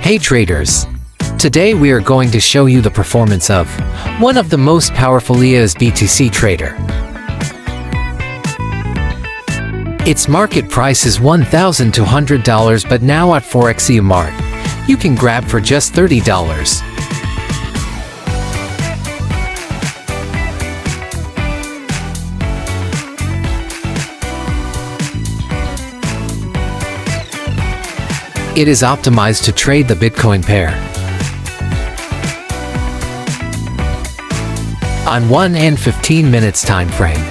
Hey traders! Today we are going to show you the performance of one of the most powerful EA's BTCTrader. Its market price is $1,200, but now at Forex EA Mart, you can grab for just $30. It is optimized to trade the Bitcoin pair on 1 and 15 minutes time frame.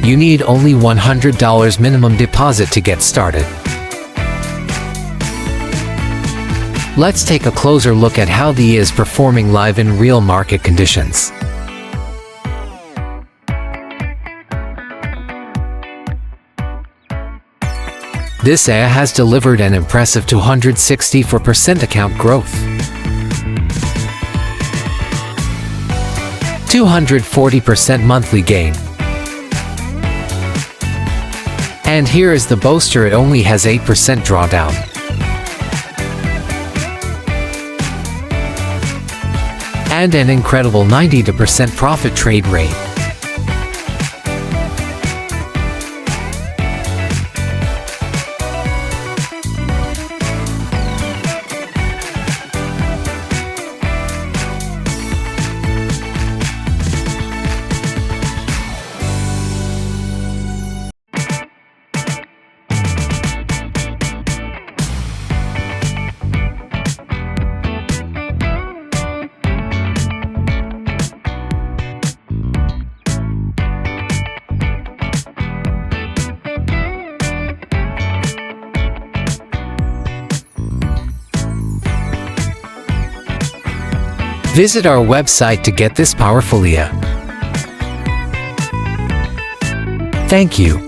You need only $100 minimum deposit to get started. Let's take a closer look at how the EA is performing live in real market conditions. This EA has delivered an impressive 264% account growth, 240% monthly gain. And here is the boaster, it only has 8% drawdown. And an incredible 92% profit trade rate. Visit our website to get this powerful EA. Thank you.